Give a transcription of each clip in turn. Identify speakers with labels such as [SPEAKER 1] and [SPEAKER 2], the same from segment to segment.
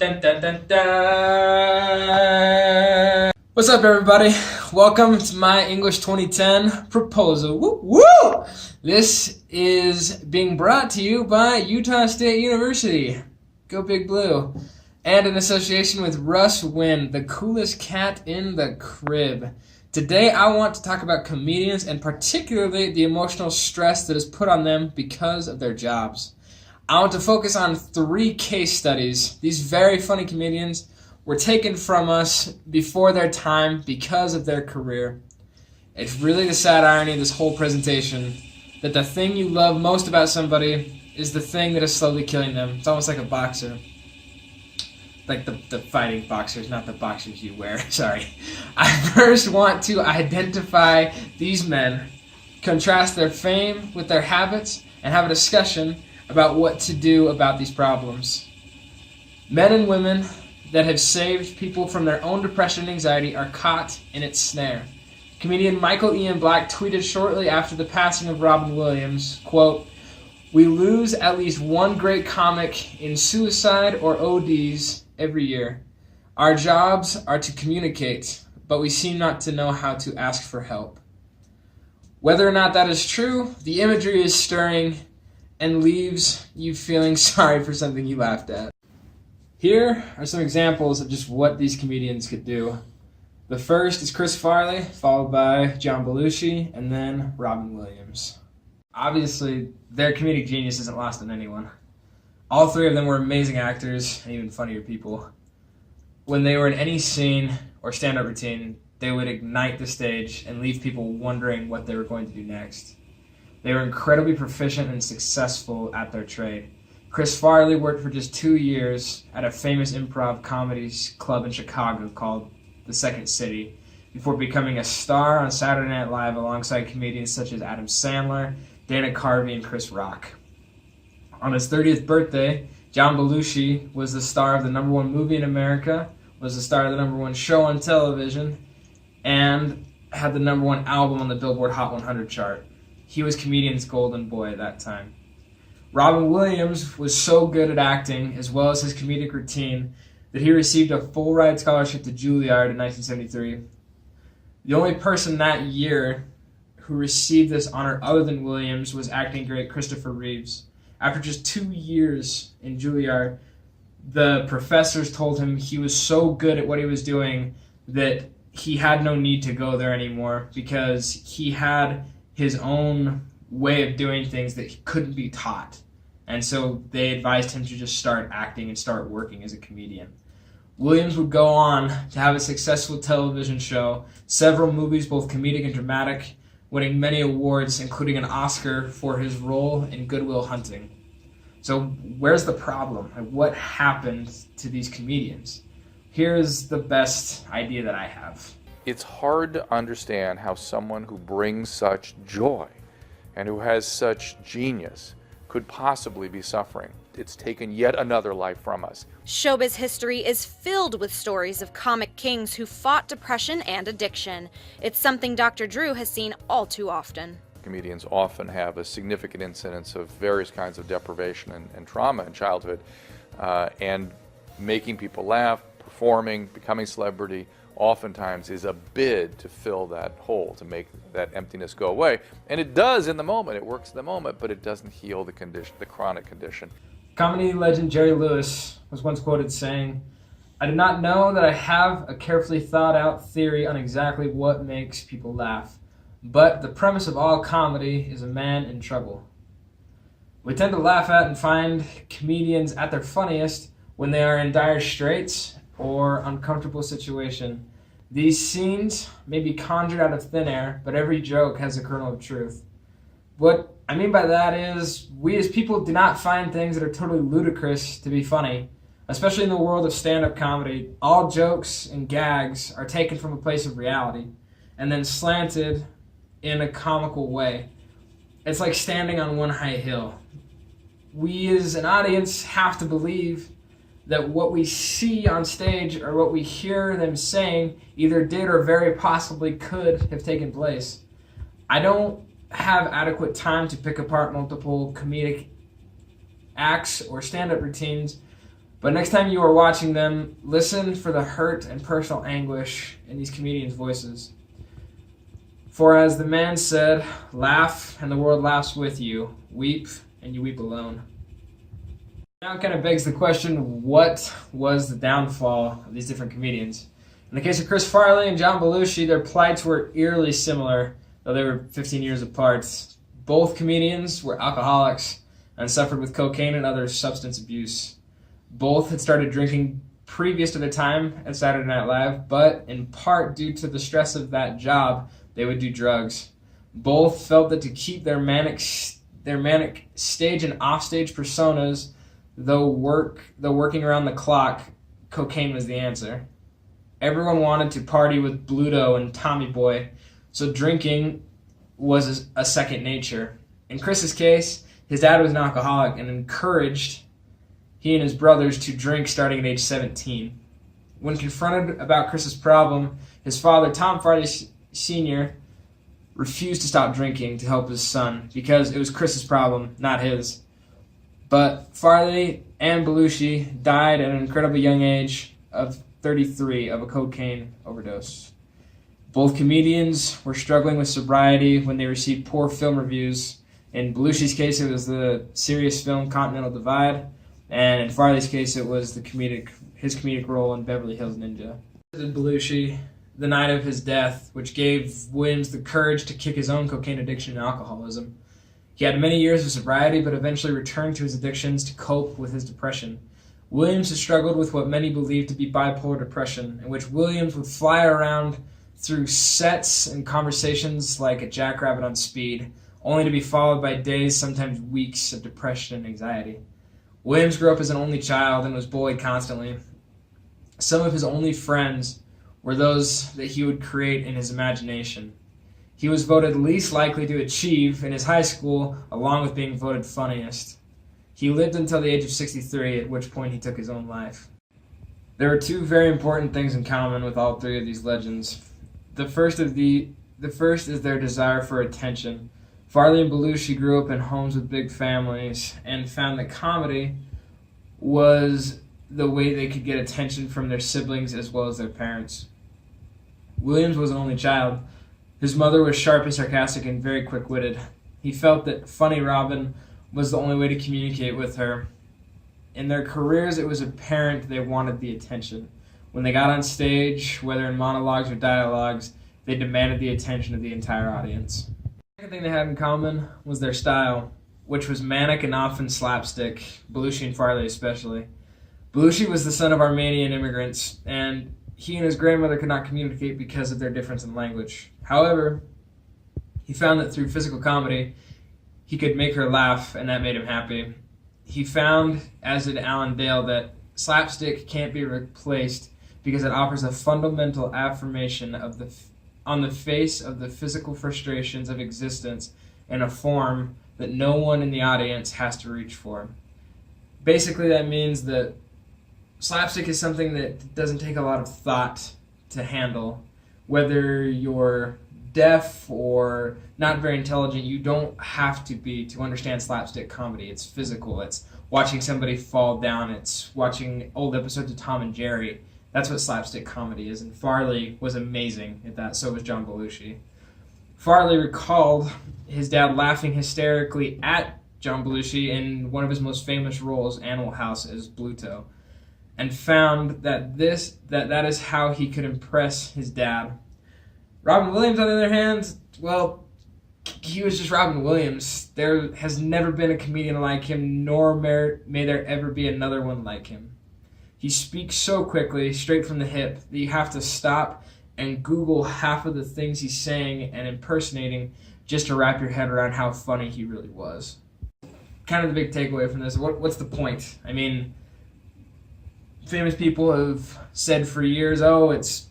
[SPEAKER 1] Dun, dun, dun, dun. What's up, everybody? Welcome to my English 2010 proposal. Woo, woo! This is being brought to you by Utah State University. Go Big Blue. And in association with Russ Wynn, the coolest cat in the crib. Today, I want to talk about comedians and particularly the emotional stress that is put on them because of their jobs. I want to focus on 3 case studies. These very funny comedians were taken from us before their time because of their career. It's really the sad irony of this whole presentation that the thing you love most about somebody is the thing that is slowly killing them. It's almost like a boxer. Like the fighting boxers, not the boxers you wear. Sorry. I first want to identify these men, contrast their fame with their habits, and have a discussion about what to do about these problems. Men and women that have saved people from their own depression and anxiety are caught in its snare. Comedian Michael Ian Black tweeted shortly after the passing of Robin Williams, quote, "We lose at least one great comic in suicide or ODs every year. Our jobs are to communicate, but we seem not to know how to ask for help." Whether or not that is true, the imagery is stirring and leaves you feeling sorry for something you laughed at. Here are some examples of just what these comedians could do. The first is Chris Farley, followed by John Belushi, and then Robin Williams. Obviously, their comedic genius isn't lost on anyone. All 3 of them were amazing actors and even funnier people. When they were in any scene or stand-up routine, they would ignite the stage and leave people wondering what they were going to do next. They were incredibly proficient and successful at their trade. Chris Farley worked for just 2 years at a famous improv comedy club in Chicago called The Second City, before becoming a star on Saturday Night Live alongside comedians such as Adam Sandler, Dana Carvey, and Chris Rock. On his 30th birthday, John Belushi was the star of the #1 movie in America, was the star of the #1 show on television, and had the #1 album on the Billboard Hot 100 chart. He was comedian's golden boy at that time. Robin Williams was so good at acting, as well as his comedic routine, that he received a full-ride scholarship to Juilliard in 1973. The only person that year who received this honor other than Williams was acting great Christopher Reeves. After just 2 years in Juilliard, the professors told him he was so good at what he was doing that he had no need to go there anymore because he had his own way of doing things that couldn't be taught. And so they advised him to just start acting and start working as a comedian. Williams would go on to have a successful television show, several movies, both comedic and dramatic, winning many awards, including an Oscar for his role in Good Will Hunting. So where's the problem? What happened to these comedians? Here's the best idea that I have.
[SPEAKER 2] It's hard to understand how someone who brings such joy and who has such genius could possibly be suffering. It's taken yet another life from us.
[SPEAKER 3] Showbiz history is filled with stories of comic kings who fought depression and addiction. It's something Dr. Drew has seen all too often.
[SPEAKER 2] Comedians often have a significant incidence of various kinds of deprivation and trauma in childhood, and making people laugh, performing, becoming celebrity, oftentimes is a bid to fill that hole, to make that emptiness go away. And it does in the moment, it works in the moment, but it doesn't heal the condition, the chronic condition.
[SPEAKER 1] Comedy legend Jerry Lewis was once quoted saying, "I do not know that I have a carefully thought out theory on exactly what makes people laugh, but the premise of all comedy is a man in trouble." We tend to laugh at and find comedians at their funniest when they are in dire straits or uncomfortable situation. These scenes may be conjured out of thin air, but every joke has a kernel of truth. What I mean by that is, we as people do not find things that are totally ludicrous to be funny. Especially in the world of stand-up comedy, all jokes and gags are taken from a place of reality and then slanted in a comical way. It's like standing on one high hill. We as an audience have to believe that what we see on stage or what we hear them saying either did or very possibly could have taken place. I don't have adequate time to pick apart multiple comedic acts or stand-up routines, But next time you are watching them, listen for the hurt and personal anguish in these comedians' voices. For as the man said, laugh and the world laughs with you. Weep and you weep alone. Now it kind of begs the question, what was the downfall of these different comedians? In the case of Chris Farley and John Belushi, their plights were eerily similar, though they were 15 years apart. Both comedians were alcoholics and suffered with cocaine and other substance abuse. Both had started drinking previous to their time at Saturday Night Live, but in part due to the stress of that job, they would do drugs. Both felt that to keep their manic stage and offstage personas, though working around the clock, cocaine was the answer. Everyone wanted to party with Bluto and Tommy Boy, so drinking was a second nature. In Chris's case, his dad was an alcoholic and encouraged he and his brothers to drink starting at age 17. When confronted about Chris's problem, his father, Tom Farley Sr., refused to stop drinking to help his son because it was Chris's problem, not his. But Farley and Belushi died at an incredibly young age of 33 of a cocaine overdose. Both comedians were struggling with sobriety when they received poor film reviews. In Belushi's case, it was the serious film Continental Divide, and in Farley's case, it was his comedic role in Beverly Hills Ninja. Belushi, the night of his death, which gave Williams the courage to kick his own cocaine addiction and alcoholism. He had many years of sobriety, but eventually returned to his addictions to cope with his depression. Williams has struggled with what many believe to be bipolar depression, in which Williams would fly around through sets and conversations like a jackrabbit on speed, only to be followed by days, sometimes weeks, of depression and anxiety. Williams grew up as an only child and was bullied constantly. Some of his only friends were those that he would create in his imagination. He was voted least likely to achieve in his high school, along with being voted funniest. He lived until the age of 63, at which point he took his own life. There are two very important things in common with all three of these legends. The first is their desire for attention. Farley and Belushi grew up in homes with big families and found that comedy was the way they could get attention from their siblings as well as their parents. Williams was an only child. His mother was sharp and sarcastic and very quick-witted. He felt that Funny Robin was the only way to communicate with her. In their careers, it was apparent they wanted the attention. When they got on stage, whether in monologues or dialogues, they demanded the attention of the entire audience. The second thing they had in common was their style, which was manic and often slapstick, Belushi and Farley especially. Belushi was the son of Armenian immigrants, and he and his grandmother could not communicate because of their difference in language. However, he found that through physical comedy, he could make her laugh, and that made him happy. He found, as did Alan Dale, that slapstick can't be replaced because it offers a fundamental affirmation on the face of the physical frustrations of existence in a form that no one in the audience has to reach for. Basically, that means that slapstick is something that doesn't take a lot of thought to handle. Whether you're deaf or not very intelligent, you don't have to be to understand slapstick comedy. It's physical. It's watching somebody fall down. It's watching old episodes of Tom and Jerry. That's what slapstick comedy is, and Farley was amazing at that. So was John Belushi. Farley recalled his dad laughing hysterically at John Belushi in one of his most famous roles, Animal House, as Bluto, and found that that is how he could impress his dad. Robin Williams, on the other hand, well, he was just Robin Williams. There has never been a comedian like him, nor may there ever be another one like him. He speaks so quickly, straight from the hip, that you have to stop and Google half of the things he's saying and impersonating just to wrap your head around how funny he really was. Kind of the big takeaway from this, what's the point? I mean, famous people have said for years, oh, it's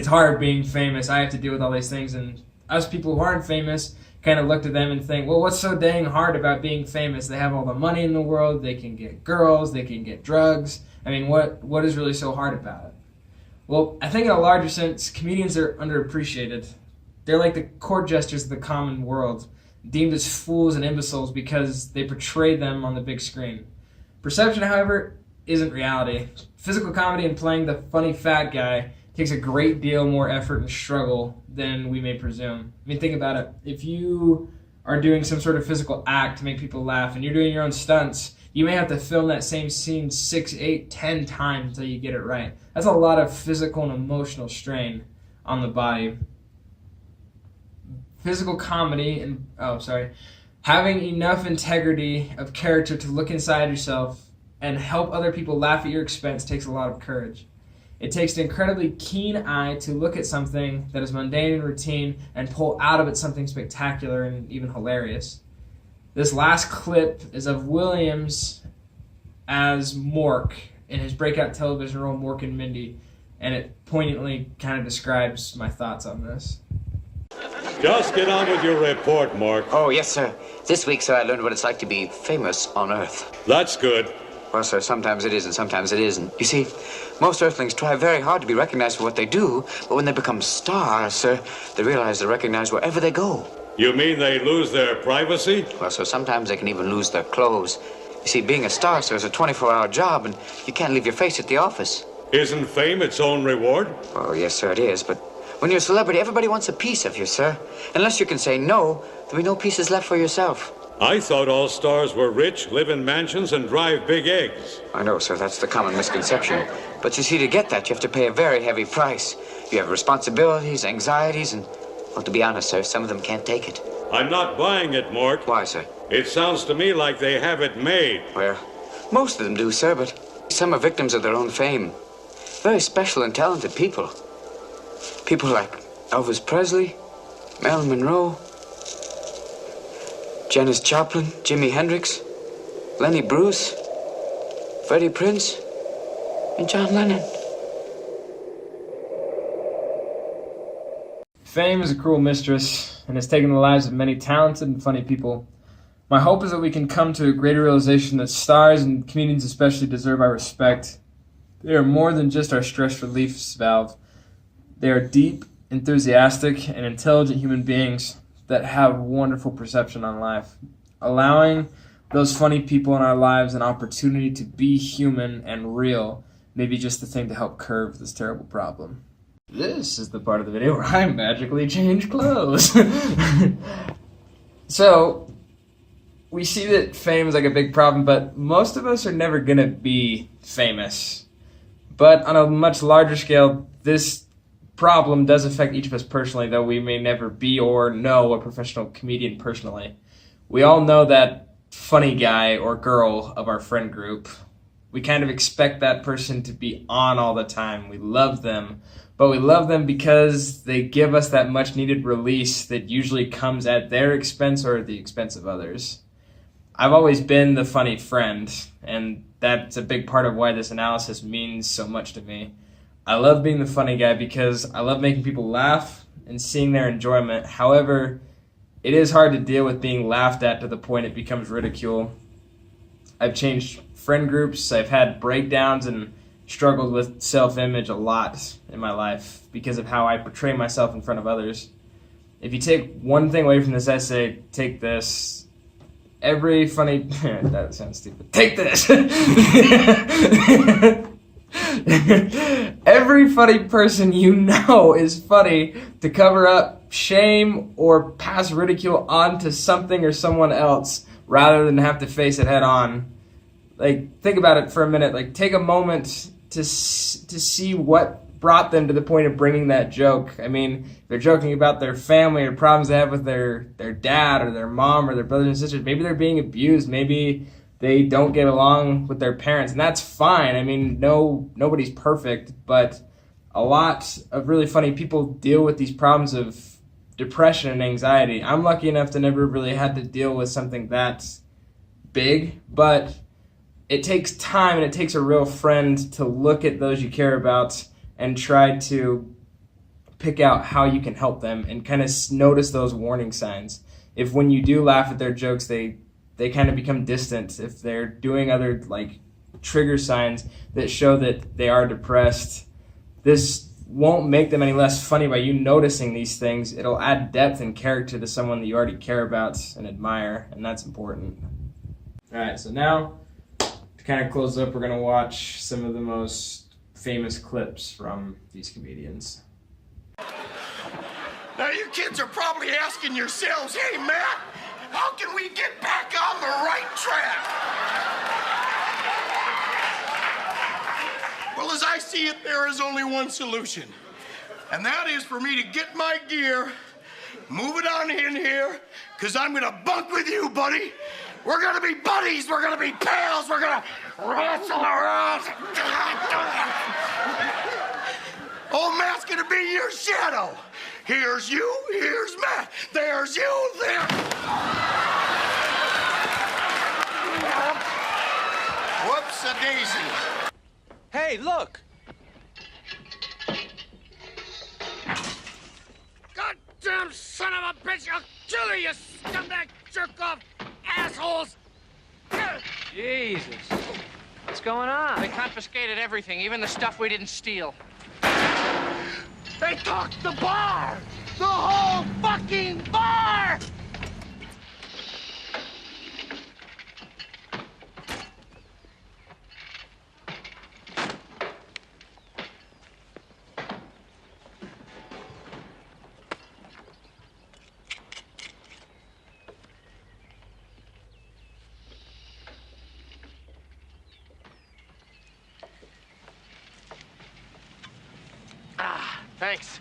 [SPEAKER 1] hard being famous. I have to deal with all these things. And us people who aren't famous kind of look to them and think, well, what's so dang hard about being famous? They have all the money in the world. They can get girls. They can get drugs. I mean, what is really so hard about it? Well, I think in a larger sense, comedians are underappreciated. They're like the court jesters of the common world, deemed as fools and imbeciles because they portray them on the big screen. Perception, however, isn't reality. Physical comedy and playing the funny fat guy takes a great deal more effort and struggle than we may presume. I mean, think about it. If you are doing some sort of physical act to make people laugh and you're doing your own stunts, you may have to film that same scene 6, 8, 10 times until you get it right. That's a lot of physical and emotional strain on the body. Physical comedy and, having enough integrity of character to look inside yourself and help other people laugh at your expense takes a lot of courage. It takes an incredibly keen eye to look at something that is mundane and routine and pull out of it something spectacular and even hilarious. This last clip is of Williams as Mork in his breakout television role Mork and Mindy, and it poignantly kind of describes my thoughts on this.
[SPEAKER 4] Just get on with your report, Mork.
[SPEAKER 5] Oh, yes, sir. This week, sir, I learned what it's like to be famous on Earth.
[SPEAKER 4] That's good.
[SPEAKER 5] Well, sir, sometimes it is and sometimes it isn't. You see, most Earthlings try very hard to be recognized for what they do, but when they become stars, sir, they realize they're recognized wherever they go.
[SPEAKER 4] You mean they lose their privacy?
[SPEAKER 5] Well, sir, sometimes they can even lose their clothes. You see, being a star, sir, is a 24-hour job, and you can't leave your face at the office.
[SPEAKER 4] Isn't fame its own reward?
[SPEAKER 5] Oh, yes, sir, it is, but when you're a celebrity, everybody wants a piece of you, sir. Unless you can say no, there'll be no pieces left for yourself.
[SPEAKER 4] I thought all stars were rich, live in mansions, and drive big eggs.
[SPEAKER 5] I know, sir, that's the common misconception. But you see, to get that, you have to pay a very heavy price. You have responsibilities, anxieties, and, well, to be honest, sir, some of them can't take it.
[SPEAKER 4] I'm not buying it, Mork.
[SPEAKER 5] Why, sir?
[SPEAKER 4] It sounds to me like they have it made.
[SPEAKER 5] Well, most of them do, sir, but some are victims of their own fame. Very special and talented people. People like Elvis Presley, Marilyn Monroe, Janis Joplin, Jimi Hendrix, Lenny Bruce, Freddie Prinze, and John Lennon.
[SPEAKER 1] Fame is a cruel mistress and has taken the lives of many talented and funny people. My hope is that we can come to a greater realization that stars and comedians especially deserve our respect. They are more than just our stress relief valve. They are deep, enthusiastic, and intelligent human beings that have wonderful perception on life. Allowing those funny people in our lives an opportunity to be human and real may be just the thing to help curb this terrible problem. This is the part of the video where I magically change clothes. So, we see that fame is like a big problem, but most of us are never going to be famous. But on a much larger scale, this problem does affect each of us personally, though we may never be or know a professional comedian personally. We all know that funny guy or girl of our friend group. We kind of expect that person to be on all the time. We love them, but we love them because they give us that much needed release that usually comes at their expense or at the expense of others. I've always been the funny friend, and that's a big part of why this analysis means so much to me. I love being the funny guy because I love making people laugh and seeing their enjoyment. However, it is hard to deal with being laughed at to the point it becomes ridicule. I've changed friend groups, I've had breakdowns and struggled with self-image a lot in my life because of how I portray myself in front of others. If you take one thing away from this essay, take this. Every funny... that sounds stupid. Take this! Every funny person you know is funny to cover up shame or pass ridicule onto something or someone else rather than have to face it head on. Like, think about it for a minute. Like, take a moment to see what brought them to the point of bringing that joke. I mean, they're joking about their family or problems they have with their dad or their mom or their brothers and sisters. Maybe they're being abused. Maybe they don't get along with their parents, and that's fine. I mean, nobody's perfect, but a lot of really funny people deal with these problems of depression and anxiety. I'm lucky enough to never really had to deal with something that big, but it takes time and it takes a real friend to look at those you care about and try to pick out how you can help them and kind of notice those warning signs. If when you do laugh at their jokes, they kind of become distant. If they're doing other like trigger signs that show that they are depressed, this won't make them any less funny by you noticing these things. It'll add depth and character to someone that you already care about and admire, and that's important. All right, so now to kind of close up, we're going to watch some of the most famous clips from these comedians.
[SPEAKER 6] Now you kids are probably asking yourselves, hey Matt, how can we get back on the right track? Well, as I see it, there is only one solution. And that is for me to get my gear, move it on in here, because I'm going to bunk with you, buddy. We're going to be buddies. We're going to be pals. We're going to wrestle around. Old Matt's going to be your shadow. Here's you, here's Matt. There's you, there. Whoops-a-daisy.
[SPEAKER 7] Hey, look!
[SPEAKER 6] Goddamn son of a bitch! I'll kill you, you scumbag jerk-off assholes!
[SPEAKER 7] Jesus. What's going on?
[SPEAKER 8] They confiscated everything, even the stuff we didn't steal.
[SPEAKER 6] They took the bar! The whole fucking bar! Thanks.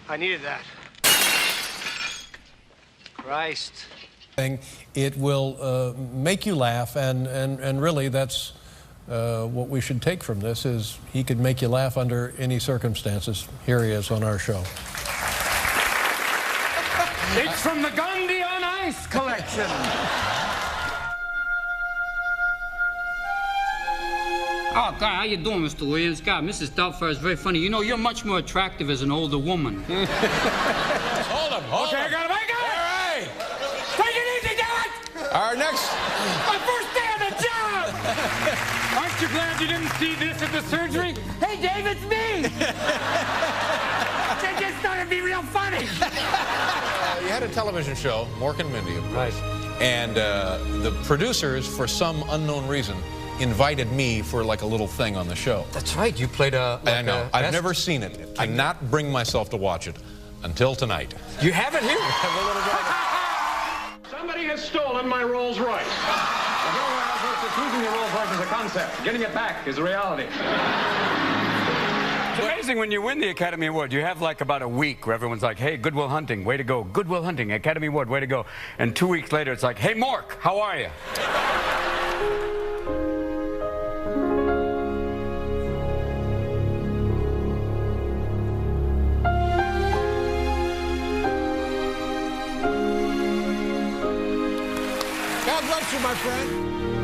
[SPEAKER 6] I needed that.
[SPEAKER 7] Christ.
[SPEAKER 9] It will make you laugh, and really that's what we should take from this is he could make you laugh under any circumstances. Here he is on our show.
[SPEAKER 10] It's from the Gandhi on Ice collection.
[SPEAKER 11] Oh, God, how you doing, Mr. Williams? God, Mrs. Doubtfire is very funny. You know, you're much more attractive as an older woman.
[SPEAKER 9] Hold him, hold
[SPEAKER 10] Okay,
[SPEAKER 9] him.
[SPEAKER 10] I got it, I got it!
[SPEAKER 9] All right.
[SPEAKER 10] Take it easy, damn it!
[SPEAKER 9] Our next...
[SPEAKER 10] My first day on the job! Aren't you glad you didn't see this at the surgery? Hey, Dave, it's me! They just thought it'd be real funny.
[SPEAKER 9] You had a television show, Mork and Mindy, of course. Right. And the producers, for some unknown reason, invited me for like a little thing on the show.
[SPEAKER 7] That's right, you played a...
[SPEAKER 9] I know. I've never seen it. I cannot bring myself to watch it until tonight.
[SPEAKER 7] You have it here?
[SPEAKER 10] Somebody has stolen my Rolls Royce. The girl who is losing your Rolls Royce is a concept. Getting it back is a reality. It's amazing when you win the Academy Award. You have like about a week where everyone's like, hey, Good Will Hunting, way to go. Good Will Hunting, Academy Award, way to go. And 2 weeks later, it's like, hey, Mork, how are you?
[SPEAKER 9] God bless you, my friend.